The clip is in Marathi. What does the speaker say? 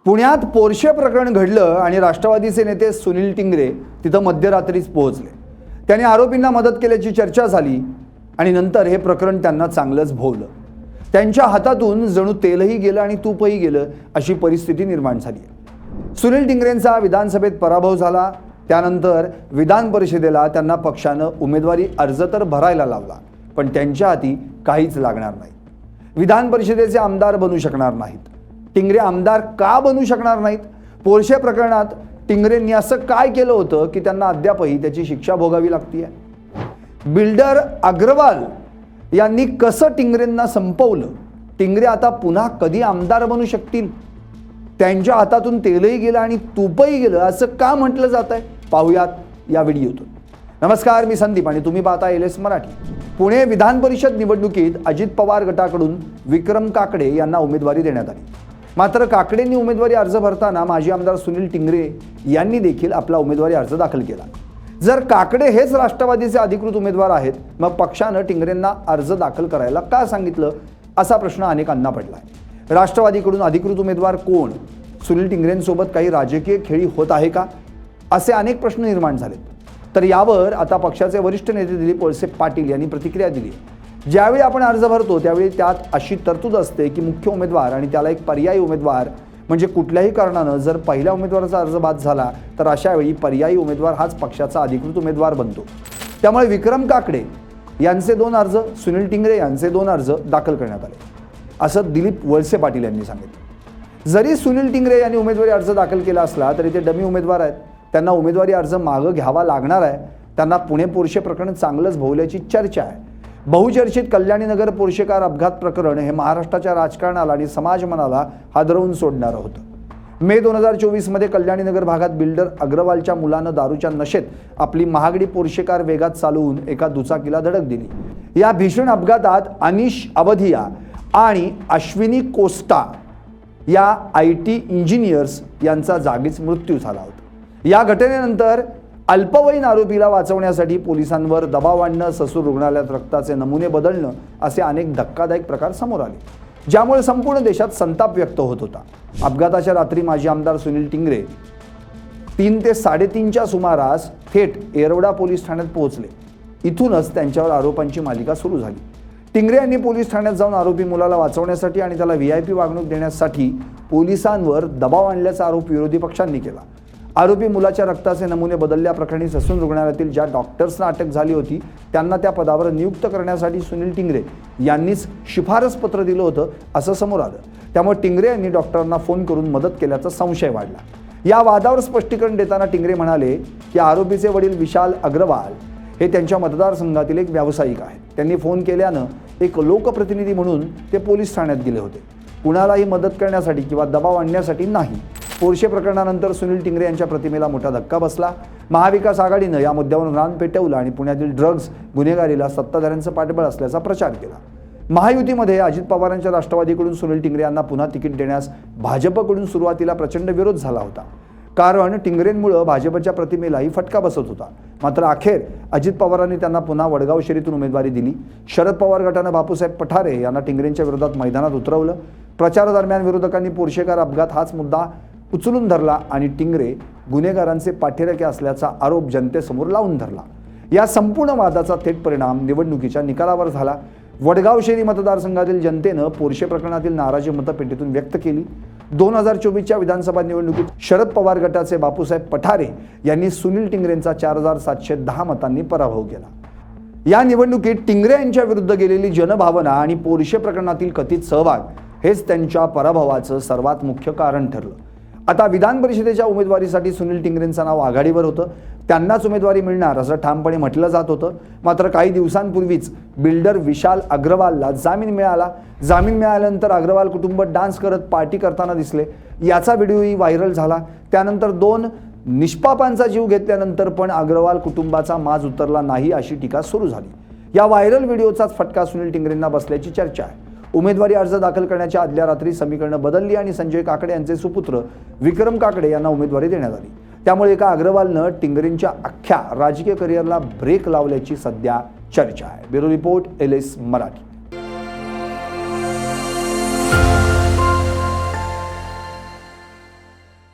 पुण्यात पोर्शे प्रकरण घडलं आणि राष्ट्रवादीचे नेते सुनील टिंगरे तिथं मध्यरात्रीच पोहोचले। त्यांनी आरोपींना मदत केल्याची चर्चा झाली आणि नंतर हे प्रकरण त्यांना चांगलंच भोवलं। त्यांच्या हातातून जणू तेलही गेलं आणि तूपही गेलं अशी परिस्थिती निर्माण झाली। सुनील टिंगरेंचा विधानसभेत पराभव झाला। त्यानंतर विधान परिषदेला त्यांना पक्षानं उमेदवारी अर्ज तर भरायला लावला, पण त्यांच्या हाती काहीच लागणार नाही। विधान परिषदेचे आमदार बनू शकणार नाहीत। टिंगरे आमदार का बनू शकणार नाहीत? पोर्शे प्रकरणात टिंगरेंनी असं काय केलं होतं की त्यांना अद्यापही त्याची शिक्षा भोगावी लागते? बिल्डर अग्रवाल यांनी कसं टिंगरेंना संपवलं? टिंगरे आता पुन्हा कधी आमदार बनू शकतील? त्यांच्या हातातून तेलही गेलं आणि तूपही गेलं असं का म्हटलं जात आहे? पाहूयात या व्हिडिओतून। नमस्कार, मी संदीप आणि तुम्ही पाहता एलएस मराठी। पुणे विधान परिषद निवडणुकीत अजित पवार गटाकडून विक्रम काकडे यांना उमेदवारी देण्यात आली। मात्र काकडेंनी उमेदवारी अर्ज भरताना माजी आमदार सुनील टिंगरे यांनी देखील आपला उमेदवारी अर्ज दाखल केला। जर काकडे हेच राष्ट्रवादीचे अधिकृत उमेदवार आहेत, मग पक्षानं टिंगरेंना अर्ज दाखल करायला का सांगितलं असा प्रश्न अनेकांना पडलाय। राष्ट्रवादीकडून अधिकृत उमेदवार कोण? सुनील टिंगरेंसोबत काही राजकीय खेळी होत आहे का? असे अनेक प्रश्न निर्माण झालेत। तर यावर आता पक्षाचे वरिष्ठ नेते दिलीप वळसे पाटील यांनी प्रतिक्रिया दिली। ज्यावेळी आपण अर्ज भरतो त्यावेळी त्यात अशी तरतूद असते की मुख्य उमेदवार आणि त्याला एक पर्यायी उमेदवार, म्हणजे कुठल्याही कारणानं जर पहिल्या उमेदवाराचा अर्ज बाद झाला तर अशा वेळी पर्यायी उमेदवार हाच पक्षाचा अधिकृत उमेदवार बनतो। त्यामुळे विक्रम काकडे यांचे 2 अर्ज, सुनील टिंगरे यांचे 2 अर्ज दाखल करण्यात आले, असं दिलीप वळसे पाटील यांनी सांगितलं। जरी सुनील टिंगरे यांनी उमेदवारी अर्ज दाखल केला असला तरी ते डमी उमेदवार आहेत। त्यांना उमेदवारी अर्ज मागं घ्यावा लागणार आहे। त्यांना पुणे पोर्शे प्रकरण चांगलंच भोवल्याची चर्चा आहे। बहुचर्चित कल्याणीनगर पोर्शेकार अपघात प्रकरण हे महाराष्ट्राच्या राजकारणाला आणि समाज मनाला हादरवून सोडणारं होतं। मे 2024 मध्ये कल्याणीनगर भागात बिल्डर अग्रवालच्या मुलानं दारूच्या नशेत आपली महागडी पोर्शेकार वेगात चालवून एका दुचाकीला धडक दिली। या भीषण अपघातात अनिश अवधिया आणि अश्विनी कोस्टा या IT इंजिनियर्स यांचा जागीच मृत्यू झाला होता। या घटनेनंतर अल्पवयीन आरोपीला वाचवण्यासाठी पोलिसांवर दबाव आणणं, ससूर रुग्णालयात रक्ताचे नमुने बदलणं असे अनेक धक्कादायक प्रकार समोर आले, ज्यामुळे संपूर्ण देशात संताप व्यक्त होत होता। अपघाताच्या रात्री माजी आमदार सुनील टिंगरे 3 ते 3:30च्या सुमारास थेट येरवडा पोलीस ठाण्यात पोहोचले। इथूनच त्यांच्यावर आरोपांची मालिका सुरू झाली। टिंगरे यांनी पोलीस ठाण्यात जाऊन आरोपी मुलाला वाचवण्यासाठी आणि त्याला VIP वागणूक देण्यासाठी पोलिसांवर दबाव आणल्याचा आरोप विरोधी पक्षांनी केला। आरोपी मुलाच्या रक्ताचे नमुने बदलल्याप्रकरणी ससून रुग्णालयातील ज्या डॉक्टर्सना अटक झाली होती त्यांना त्या पदावर नियुक्त करण्यासाठी सुनील टिंगरे यांनीच शिफारस पत्र दिलं होतं असं समोर आलं। त्यामुळे टिंगरे यांनी डॉक्टरांना फोन करून मदत केल्याचा संशय वाढला। या वादावर स्पष्टीकरण देताना टिंगरे म्हणाले की आरोपीचे वडील विशाल अग्रवाल हे त्यांच्या मतदारसंघातील एक व्यावसायिक आहेत। त्यांनी फोन केल्यानं एक लोकप्रतिनिधी म्हणून ते पोलीस ठाण्यात गेले होते, कुणालाही मदत करण्यासाठी किंवा दबाव आणण्यासाठी नाही। पोर्शे प्रकरणानंतर सुनील टिंगरे यांच्या प्रतिमेला मोठा धक्का बसला। महाविकास आघाडीनं या मुद्द्यावरून रान पेटवलं आणि पुण्यातील ड्रग्ज गुन्हेगारीला सत्ताधाऱ्यांचं पाठबळ असल्याचा प्रचार केला। महायुतीमध्ये अजित पवारांच्या राष्ट्रवादीकडून सुनील टिंगरे यांना पुन्हा तिकीट देण्यास भाजपकडून सुरुवातीला प्रचंड विरोध झाला होता, कारण टिंगरेंमुळे भाजपच्या प्रतिमेलाही फटका बसत होता। मात्र अखेर अजित पवारांनी त्यांना पुन्हा वडगाव शहरीतून उमेदवारी दिली। शरद पवार गटानं बापूसाहेब पठारे यांना टिंगरेंच्या विरोधात मैदानात उतरवलं। प्रचारादरम्यान विरोधकांनी पोर्शेकार अपघात हाच मुद्दा उचलून धरला आणि टिंगरे गुन्हेगारांचे पाठीराखे असल्याचा आरोप जनतेसमोर लावून धरला। या संपूर्ण वादाचा थेट परिणाम निवडणुकीच्या निकालावर झाला। वडगाव शहरी मतदारसंघातील जनतेनं पोर्शे प्रकरणातील नाराजी मतपेटीतून व्यक्त केली। 2024च्या विधानसभा निवडणुकीत शरद पवार गटाचे बापूसाहेब पठारे यांनी सुनील टिंगरेंचा 4710 मतांनी पराभव केला। या निवडणुकीत टिंगरे यांच्या विरुद्ध गेलेली जनभावना आणि पोर्शे प्रकरणातील कथित सहभाग हेच त्यांच्या पराभवाचं सर्वात मुख्य कारण ठरलं। आता विधान परिषदेच्या उमेदवारीसाठी सुनील टिंगरेंचं नाव आघाडीवर होतं, त्यांनाच उमेदवारी मिळणार असं ठामपणे म्हटलं जात होतं। मात्र काही दिवसांपूर्वीच बिल्डर विशाल अग्रवालला जामीन मिळाला। जामीन मिळाल्यानंतर अग्रवाल कुटुंब डान्स करत पार्टी करताना दिसले। याचा व्हिडिओही व्हायरल झाला। त्यानंतर 2 निष्पापांचा जीव घेतल्यानंतर पण अग्रवाल कुटुंबाचा माज उतरला नाही अशी टीका सुरू झाली। या व्हायरल व्हिडिओचाच फटका सुनील टिंगरेंना बसल्याची चर्चा आहे। उमेदवारी अर्ज दाखल करण्याच्या आदल्या रात्री समीकरणं बदलली आणि संजय काकडे यांचे सुपुत्र विक्रम काकडे यांना उमेदवारी देण्यात आली। त्यामुळे एका अग्रवालनं टिंगरेंच्या अख्ख्या राजकीय करिअरला ब्रेक लावल्याची सध्या चर्चा आहे। Bureau report, LS Marathi.